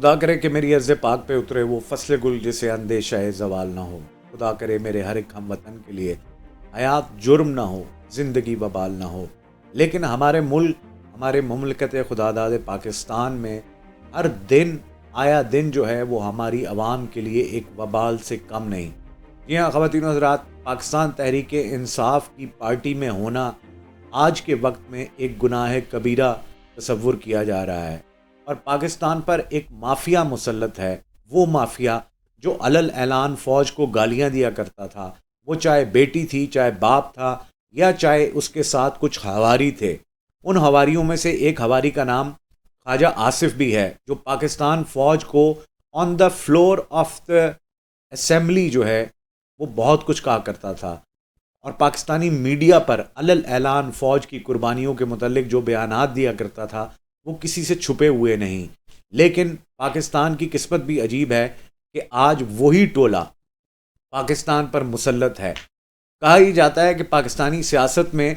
خدا کرے کہ میری عرض پاک پہ اترے وہ فصل گل جسے اندیشہ زوال نہ ہو. خدا کرے میرے ہر ایک ہم وطن کے لیے حیات جرم نہ ہو، زندگی وبال نہ ہو. لیکن ہمارے ملک، ہمارے مملکت خداداد پاکستان میں ہر دن آیا دن جو ہے وہ ہماری عوام کے لیے ایک وبال سے کم نہیں. جی ہاں خواتین و حضرات، پاکستان تحریک انصاف کی پارٹی میں ہونا آج کے وقت میں ایک گناہ کبیرہ تصور کیا جا رہا ہے، اور پاکستان پر ایک مافیا مسلط ہے. وہ مافیا جو علل اعلان فوج کو گالیاں دیا کرتا تھا، وہ چاہے بیٹی تھی، چاہے باپ تھا، یا چاہے اس کے ساتھ کچھ ہواری تھے. ان ہواریوں میں سے ایک ہواری کا نام خواجہ آصف بھی ہے، جو پاکستان فوج کو on the floor of the assembly جو ہے وہ بہت کچھ کہا کرتا تھا، اور پاکستانی میڈیا پر علل اعلان فوج کی قربانیوں کے متعلق جو بیانات دیا کرتا تھا وہ کسی سے چھپے ہوئے نہیں. لیکن پاکستان کی قسمت بھی عجیب ہے کہ آج وہی ٹولہ پاکستان پر مسلط ہے. کہا ہی جاتا ہے کہ پاکستانی سیاست میں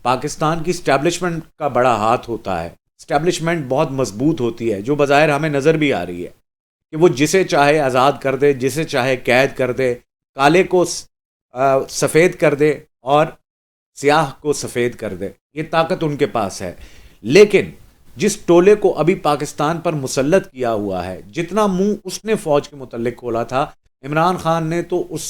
پاکستان کی اسٹیبلشمنٹ کا بڑا ہاتھ ہوتا ہے. اسٹیبلشمنٹ بہت مضبوط ہوتی ہے، جو بظاہر ہمیں نظر بھی آ رہی ہے کہ وہ جسے چاہے آزاد کر دے، جسے چاہے قید کر دے، کالے کو سفید کر دے اور سیاہ کو سفید کر دے. یہ طاقت ان کے پاس ہے. لیکن جس ٹولے کو ابھی پاکستان پر مسلط کیا ہوا ہے، جتنا منہ اس نے فوج کے متعلق کھولا تھا، عمران خان نے تو اس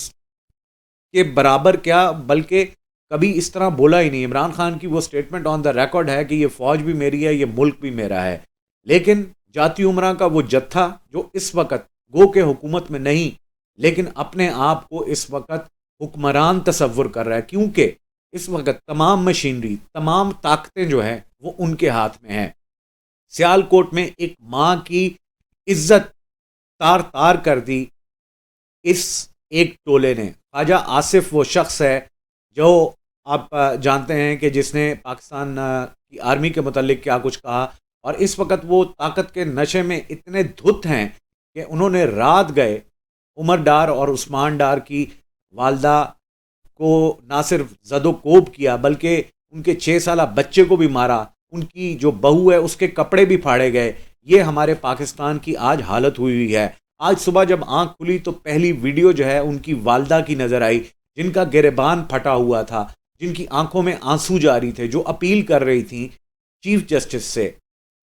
کے برابر کیا، بلکہ کبھی اس طرح بولا ہی نہیں. عمران خان کی وہ سٹیٹمنٹ آن دا ریکارڈ ہے کہ یہ فوج بھی میری ہے، یہ ملک بھی میرا ہے. لیکن جاتی عمرہ کا وہ جتھا جو اس وقت گو کہ حکومت میں نہیں، لیکن اپنے آپ کو اس وقت حکمران تصور کر رہا ہے، کیونکہ اس وقت تمام مشینری، تمام طاقتیں جو ہیں وہ ان کے ہاتھ میں ہیں. سیالکوٹ میں ایک ماں کی عزت تار تار کر دی اس ایک ٹولے نے. خواجہ آصف وہ شخص ہے جو آپ جانتے ہیں کہ جس نے پاکستان کی آرمی کے متعلق کیا کچھ کہا، اور اس وقت وہ طاقت کے نشے میں اتنے دھت ہیں کہ انہوں نے رات گئے عمر ڈار اور عثمان ڈار کی والدہ کو نہ صرف زد و کوب کیا، بلکہ ان کے 6 سالہ بچے کو بھی مارا. ان کی جو بہو ہے اس کے کپڑے بھی پھاڑے گئے. یہ ہمارے پاکستان کی آج حالت ہوئی ہے. آج صبح جب آنکھ کھلی تو پہلی ویڈیو جو ہے ان کی والدہ کی نظر آئی، جن کا گریبان پھٹا ہوا تھا، جن کی آنکھوں میں آنسو جاری تھے، جو اپیل کر رہی تھیں چیف جسٹس سے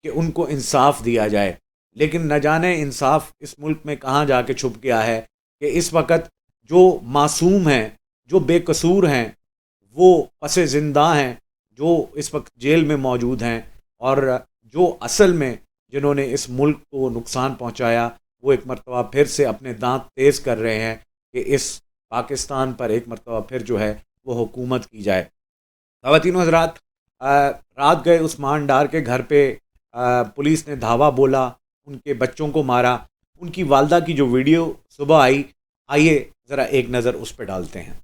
کہ ان کو انصاف دیا جائے. لیکن نہ جانے انصاف اس ملک میں کہاں جا کے چھپ گیا ہے کہ اس وقت جو معصوم ہیں، جو بے قصور ہیں، وہ پس زندہ ہیں، جو اس وقت جیل میں موجود ہیں، اور جو اصل میں جنہوں نے اس ملک کو نقصان پہنچایا وہ ایک مرتبہ پھر سے اپنے دانت تیز کر رہے ہیں کہ اس پاکستان پر ایک مرتبہ پھر جو ہے وہ حکومت کی جائے. خواتین و حضرات، رات گئے عثمان ڈار کے گھر پہ پولیس نے دھاوا بولا، ان کے بچوں کو مارا. ان کی والدہ کی جو ویڈیو صبح آئی، آئیے ذرا ایک نظر اس پہ ڈالتے ہیں.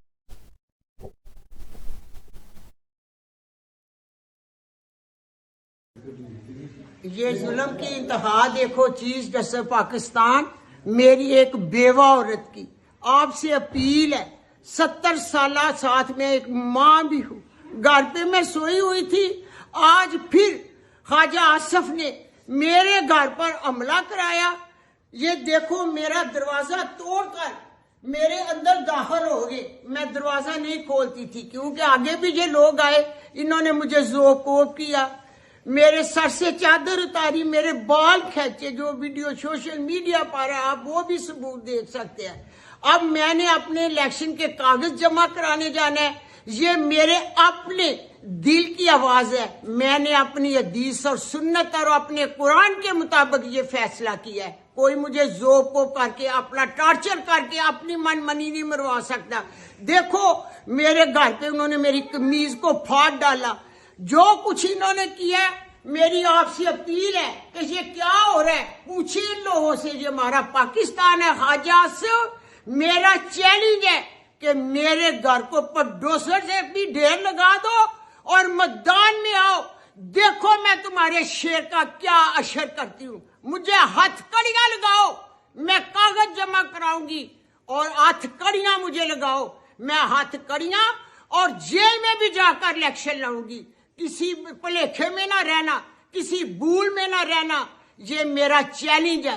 یہ ظلم کی انتہا دیکھو چیز جیسے پاکستان. میری ایک بیوہ عورت کی آپ سے اپیل ہے، 70 سالہ ساتھ میں ایک ماں بھی ہوں، گھر پہ میں سوئی ہوئی تھی. آج پھر خواجہ آصف نے میرے گھر پر حملہ کرایا. یہ دیکھو میرا دروازہ توڑ کر میرے اندر داخل ہو گئے. میں دروازہ نہیں کھولتی تھی کیونکہ آگے بھی یہ لوگ آئے، انہوں نے مجھے ذوق کیا، میرے سر سے چادر اتاری، میرے بال کھینچے. جو ویڈیو سوشل میڈیا پر ہے آپ وہ بھی ثبوت دیکھ سکتے ہیں. اب میں نے اپنے الیکشن کے کاغذ جمع کرانے جانا ہے. یہ میرے اپنے دل کی آواز ہے. میں نے اپنی حدیث اور سنت اور اپنے قرآن کے مطابق یہ فیصلہ کیا ہے. کوئی مجھے ذوق کر کے اپنا ٹارچر کر کے اپنی من منی نہیں مروا سکتا. دیکھو میرے گھر پہ انہوں نے میری قمیض کو پھاڑ ڈالا. جو کچھ انہوں نے کیا، میری آپ سے اپیل ہے کہ یہ کیا ہو رہا ہے پوچھیں ان لوگوں سے. یہ ہمارا پاکستان ہے. خواجہ آصف، میرا چیلنج ہے کہ میرے گھر کو پڈوسر سے بھی ڈھیر لگا دو اور میدان میں آؤ. دیکھو میں تمہارے شیر کا کیا اشر کرتی ہوں. مجھے ہتھ کڑیاں لگاؤ، میں کاغذ جمع کراؤں گی، اور ہتھ کڑیاں مجھے لگاؤ، میں ہتھ کڑیاں اور جیل میں بھی جا کر الیکشن لاؤں گی. کسی پلیکھے میں نہ رہنا، کسی بھول میں نہ رہنا. یہ میرا چیلنج ہے.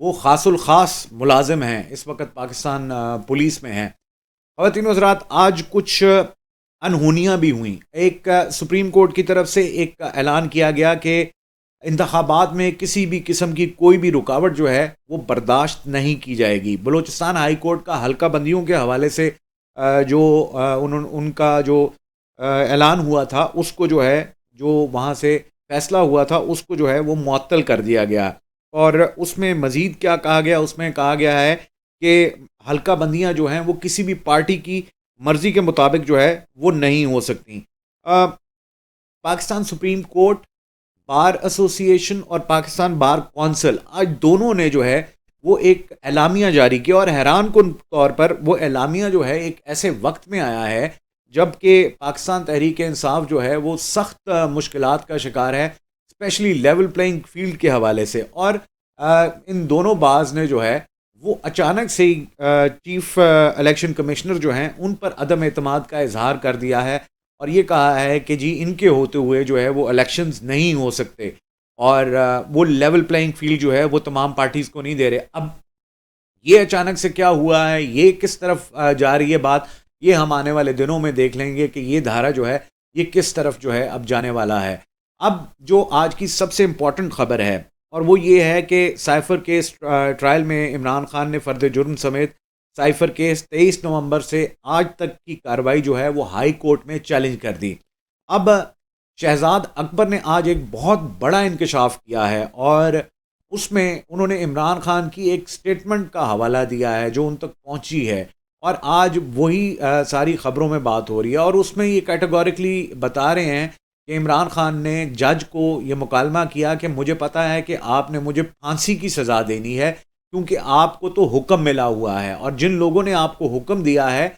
وہ خاص الخاص ملازم ہیں، اس وقت پاکستان پولیس میں ہیں۔ خواتین و حضرات، آج کچھ انہونیاں بھی ہوئیں۔ ایک سپریم کورٹ کی طرف سے ایک اعلان کیا گیا کہ انتخابات میں کسی بھی قسم کی کوئی بھی رکاوٹ جو ہے وہ برداشت نہیں کی جائے گی۔ بلوچستان ہائی کورٹ کا حلقہ بندیوں کے حوالے سے جو ان کا جو اعلان ہوا تھا، اس کو جو ہے، جو وہاں سے فیصلہ ہوا تھا، اس کو جو ہے وہ معطل کر دیا گیا۔ اور اس میں مزید کیا کہا گیا؟ اس میں کہا گیا ہے کہ حلقہ بندیاں جو ہیں وہ کسی بھی پارٹی کی مرضی کے مطابق جو ہے وہ نہیں ہو سکتی۔ پاکستان سپریم کورٹ، بار ایسوسی ایشن اور پاکستان بار کونسل، آج دونوں نے جو ہے وہ ایک اعلامیہ جاری کیا، اور حیران کن طور پر وہ اعلامیہ جو ہے ایک ایسے وقت میں آیا ہے جب کہ پاکستان تحریک انصاف جو ہے وہ سخت مشکلات کا شکار ہے، اسپیشلی لیول پلینگ فیلڈ کے حوالے سے۔ اور ان دونوں باز نے جو ہے وہ اچانک سے ہی چیف الیکشن کمشنر جو ہیں ان پر عدم اعتماد کا اظہار کر دیا ہے، اور یہ کہا ہے کہ جی ان کے ہوتے ہوئے جو ہے وہ الیکشنز نہیں ہو سکتے، اور وہ لیول پلینگ فیلڈ جو ہے وہ تمام پارٹیز کو نہیں دے رہے۔ اب یہ اچانک سے کیا ہوا ہے، یہ کس طرف جا رہی ہے بات، یہ ہم آنے والے دنوں میں دیکھ لیں گے کہ یہ دھارا جو ہے یہ کس طرف جو ہے اب جانے والا ہے۔ اب جو آج کی سب سے امپورٹنٹ خبر ہے، اور وہ یہ ہے کہ سائفر کیس ٹرائل میں عمران خان نے فرد جرم سمیت سائفر کیس 23 نومبر سے آج تک کی کارروائی جو ہے وہ ہائی کورٹ میں چیلنج کر دی۔ اب شہزاد اکبر نے آج ایک بہت بڑا انکشاف کیا ہے، اور اس میں انہوں نے عمران خان کی ایک سٹیٹمنٹ کا حوالہ دیا ہے جو ان تک پہنچی ہے، اور آج وہی ساری خبروں میں بات ہو رہی ہے، اور اس میں یہ کیٹیگوریکلی بتا رہے ہیں کہ عمران خان نے جج کو یہ مکالمہ کیا کہ مجھے پتا ہے کہ آپ نے مجھے پھانسی کی سزا دینی ہے، کیونکہ آپ کو تو حکم ملا ہوا ہے، اور جن لوگوں نے آپ کو حکم دیا ہے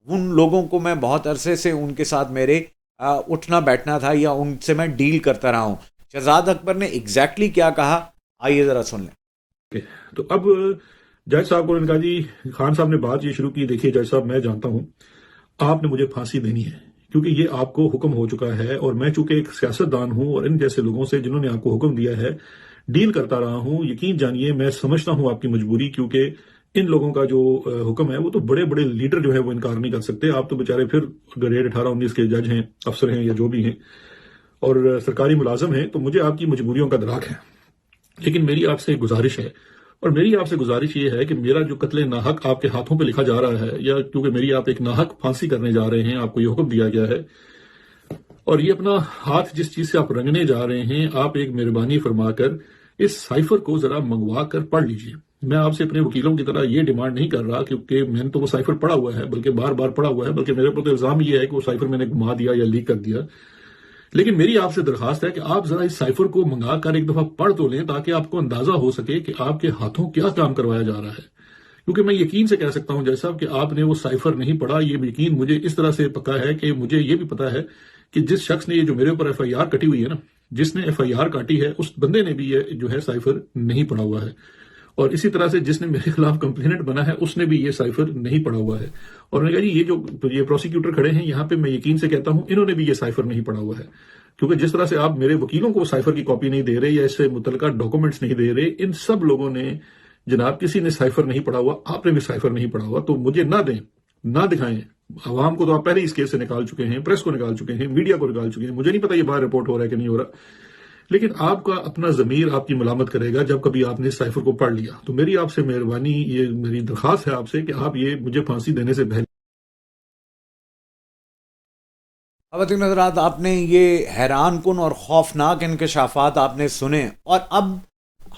ان لوگوں کو میں بہت عرصے سے ان کے ساتھ میرے اٹھنا بیٹھنا تھا، یا ان سے میں ڈیل کرتا رہا ہوں۔ شہزاد اکبر نے ایگزیکٹلی کیا کہا، آئیے ذرا سن لیں۔ تو اب جج صاحب کو کہا جی خان صاحب نے بات یہ شروع کی، دیکھیے جج صاحب میں جانتا ہوں آپ نے مجھے پھانسی دینی ہے کیونکہ یہ آپ کو حکم ہو چکا ہے، اور میں چونکہ ایک سیاست دان ہوں اور ان جیسے لوگوں سے جنہوں نے آپ کو حکم دیا ہے ڈیل کرتا رہا ہوں، یقین جانیے میں سمجھتا ہوں آپ کی مجبوری، کیونکہ ان لوگوں کا جو حکم ہے وہ تو بڑے بڑے لیڈر جو ہے وہ انکار نہیں کر سکتے، آپ تو بیچارے پھر گریڈ 18-19 کے جج ہیں، افسر ہیں یا جو بھی ہیں، اور سرکاری ملازم ہیں، تو مجھے آپ کی مجبوریوں کا ادراک ہے۔ لیکن میری آپ سے ایک گزارش ہے، اور میری آپ سے گزارش یہ ہے کہ میرا جو قتل ناحق آپ کے ہاتھوں پہ لکھا جا رہا ہے، یا کیونکہ میری آپ ایک ناحق پھانسی کرنے جا رہے ہیں، آپ کو یہ حکم دیا گیا ہے، اور یہ اپنا ہاتھ جس چیز سے آپ رنگنے جا رہے ہیں، آپ ایک مہربانی فرما کر اس سائفر کو ذرا منگوا کر پڑھ لیجئے۔ میں آپ سے اپنے وکیلوں کی طرح یہ ڈیمانڈ نہیں کر رہا کیونکہ میں نے تو وہ سائفر پڑھا ہوا ہے، بلکہ بار بار پڑھا ہوا ہے، بلکہ میرے پر تو الزام یہ ہے کہ وہ سائفر میں نے گما دیا یا لیک کر دیا، لیکن میری آپ سے درخواست ہے کہ آپ ذرا اس سائفر کو منگا کر ایک دفعہ پڑھ تو لیں تاکہ آپ کو اندازہ ہو سکے کہ آپ کے ہاتھوں کیا کام کروایا جا رہا ہے۔ کیونکہ میں یقین سے کہہ سکتا ہوں جیسا صاحب کہ آپ نے وہ سائفر نہیں پڑھا، یہ یقین مجھے اس طرح سے پکا ہے کہ مجھے یہ بھی پتا ہے کہ جس شخص نے یہ جو میرے اوپر ایف آئی آر کٹی ہوئی ہے نا، جس نے ایف آئی آر کاٹی ہے اس بندے نے بھی یہ جو ہے سائفر نہیں پڑھا ہوا ہے، اور اسی طرح سے جس نے میرے خلاف کمپلینٹ بنا ہے اس نے بھی یہ سائفر نہیں پڑھا ہوا ہے۔ اور میں نے کہا جی یہ پروسیکیوٹر کھڑے ہیں یہاں پہ، میں یقین سے کہتا ہوں انہوں نے بھی یہ سائفر نہیں پڑھا ہوا ہے، کیونکہ جس طرح سے آپ میرے وکیلوں کو سائفر کی کاپی نہیں دے رہے یا اس سے متعلقہ ڈاکومنٹس نہیں دے رہے، ان سب لوگوں نے جناب کسی نے سائفر نہیں پڑھا ہوا، آپ نے بھی سائفر نہیں پڑھا ہوا، تو مجھے نہ دیں، نہ دکھائیں۔ عوام کو تو آپ پہلے اس کیس سے نکال چکے ہیں، پریس کو نکال چکے ہیں، میڈیا کو نکال چکے ہیں، مجھے نہیں پتا یہ باہر رپورٹ ہو رہا ہے کہ نہیں ہو رہا، لیکن آپ کا اپنا ضمیر آپ کی ملامت کرے گا جب کبھی آپ نے سائفر کو پڑھ لیا۔ تو میری آپ سے مہربانی، یہ میری درخواست ہے آپ سے کہ آپ یہ مجھے پھانسی دینے سے پہلے۔ خواتین حضرات، آپ نے یہ حیران کن اور خوفناک انکشافات آپ نے سنے، اور اب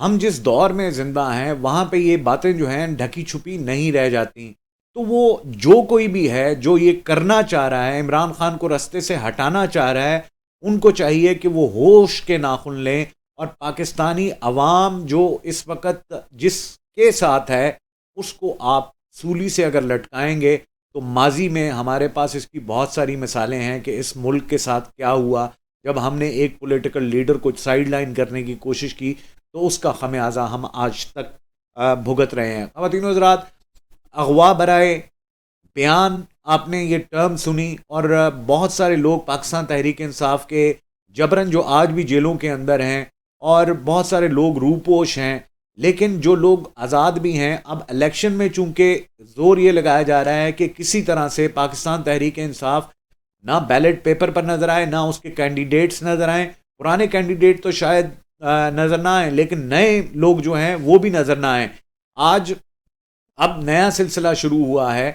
ہم جس دور میں زندہ ہیں وہاں پہ یہ باتیں جو ہیں ڈھکی چھپی نہیں رہ جاتی۔ تو وہ جو کوئی بھی ہے جو یہ کرنا چاہ رہا ہے، عمران خان کو رستے سے ہٹانا چاہ رہا ہے، ان کو چاہیے کہ وہ ہوش کے ناخن لیں، اور پاکستانی عوام جو اس وقت جس کے ساتھ ہے اس کو آپ سولی سے اگر لٹکائیں گے تو ماضی میں ہمارے پاس اس کی بہت ساری مثالیں ہیں کہ اس ملک کے ساتھ کیا ہوا جب ہم نے ایک پولیٹیکل لیڈر کو سائیڈ لائن کرنے کی کوشش کی، تو اس کا خمیازہ ہم آج تک بھگت رہے ہیں۔ خواتین و حضرات، اغوا برائے بیان آپ نے یہ ٹرم سنی، اور بہت سارے لوگ پاکستان تحریک انصاف کے جبرن جو آج بھی جیلوں کے اندر ہیں، اور بہت سارے لوگ روپوش ہیں، لیکن جو لوگ آزاد بھی ہیں، اب الیکشن میں چونکہ زور یہ لگایا جا رہا ہے کہ کسی طرح سے پاکستان تحریک انصاف نہ بیلٹ پیپر پر نظر آئے، نہ اس کے کینڈیڈیٹس نظر آئیں. پرانے کینڈیڈیٹ تو شاید نظر نہ آئیں، لیکن نئے لوگ جو ہیں وہ بھی نظر نہ آئیں. آج اب نیا سلسلہ شروع ہوا ہے.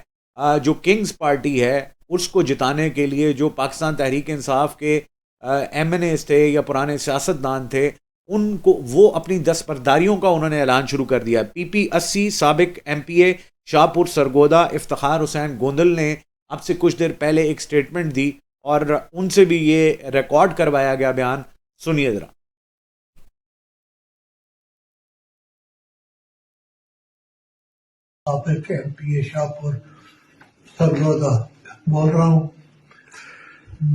جو کنگز پارٹی ہے اس کو جتانے کے لیے جو پاکستان تحریک انصاف کے ایم این ایز تھے یا پرانے سیاستدان تھے، ان کو وہ اپنی دستبرداریوں کا انہوں نے اعلان شروع کر دیا. PP80 سابق MP شاہپور سرگودا افتخار حسین گوندل نے اب سے کچھ دیر پہلے ایک سٹیٹمنٹ دی اور ان سے بھی یہ ریکارڈ کروایا گیا بیان. سنیے ذرا. سابق MP شاہپور سرگودا بول رہا ہوں.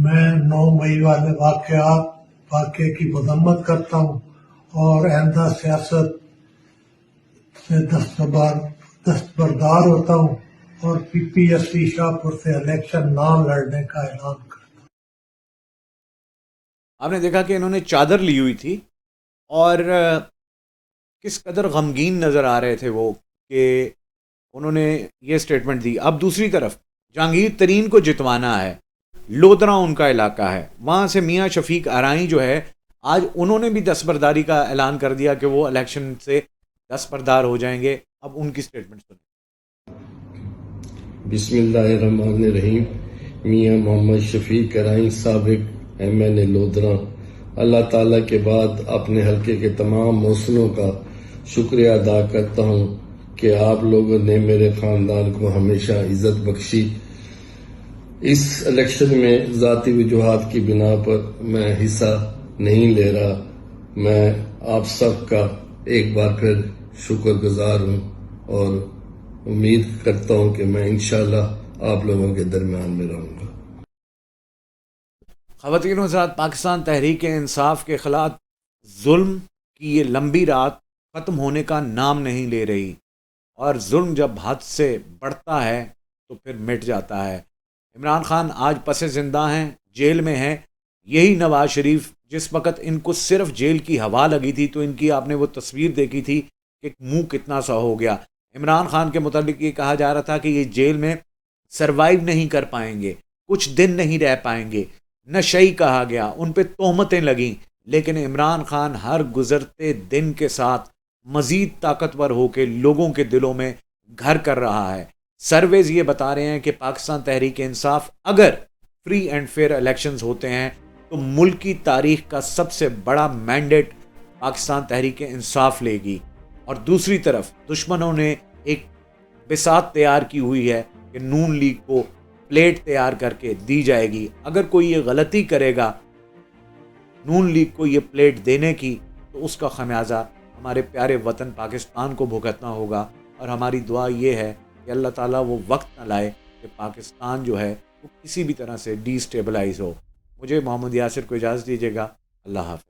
میں 9 مئی والے واقعے کی مذمت کرتا ہوں اور آئندہ سیاست سے دستبردار ہوتا ہوں اور PP80 شاہپور سے الیکشن نہ لڑنے کا اعلان کرتا ہوں. آپ نے دیکھا کہ انہوں نے چادر لی ہوئی تھی اور کس قدر غمگین نظر آ رہے تھے وہ کہ انہوں نے یہ سٹیٹمنٹ دی. اب دوسری طرف جہانگیر ترین کو جتوانا ہے. لودھرا ان کا علاقہ ہے، وہاں سے میاں شفیق آرائیں جو ہے آج انہوں نے بھی دستبرداری کا اعلان کر دیا کہ وہ الیکشن سے دستبردار ہو جائیں گے. اب ان کی سٹیٹمنٹ سنیں. بسم اللہ الرحمن الرحیم. میاں محمد شفیق آرائیں سابق MN لودھرا، اللہ تعالیٰ کے بعد اپنے حلقے کے تمام موصلوں کا شکریہ ادا کرتا ہوں کہ آپ لوگوں نے میرے خاندان کو ہمیشہ عزت بخشی. اس الیکشن میں ذاتی وجوہات کی بنا پر میں حصہ نہیں لے رہا. میں آپ سب کا ایک بار پھر شکر گزار ہوں اور امید کرتا ہوں کہ میں انشاءاللہ آپ لوگوں کے درمیان میں رہوں گا. خواتین و حضرات، پاکستان تحریک انصاف کے خلاف ظلم کی یہ لمبی رات ختم ہونے کا نام نہیں لے رہی، اور ظلم جب حد سے بڑھتا ہے تو پھر مٹ جاتا ہے. عمران خان آج پس زندہ ہیں، جیل میں ہیں. یہی نواز شریف جس وقت ان کو صرف جیل کی ہوا لگی تھی تو ان کی آپ نے وہ تصویر دیکھی تھی کہ منہ کتنا سا ہو گیا. عمران خان کے متعلق یہ کہا جا رہا تھا کہ یہ جیل میں سروائیو نہیں کر پائیں گے، کچھ دن نہیں رہ پائیں گے. نشئی کہا گیا، ان پہ تہمتیں لگیں، لیکن عمران خان ہر گزرتے دن کے ساتھ مزید طاقتور ہو کے لوگوں کے دلوں میں گھر کر رہا ہے. سرویز یہ بتا رہے ہیں کہ پاکستان تحریک انصاف اگر فری اینڈ فیئر الیکشنز ہوتے ہیں تو ملک کی تاریخ کا سب سے بڑا مینڈیٹ پاکستان تحریک انصاف لے گی. اور دوسری طرف دشمنوں نے ایک بساط تیار کی ہوئی ہے کہ نون لیگ کو پلیٹ تیار کر کے دی جائے گی. اگر کوئی یہ غلطی کرے گا نون لیگ کو یہ پلیٹ دینے کی تو اس کا خمیازہ ہمارے پیارے وطن پاکستان کو بھگتنا ہوگا. اور ہماری دعا یہ ہے کہ اللہ تعالیٰ وہ وقت نہ لائے کہ پاکستان جو ہے وہ کسی بھی طرح سے ڈی اسٹیبلائز ہو. مجھے محمد یاسر کو اجازت دیجیے گا. اللہ حافظ.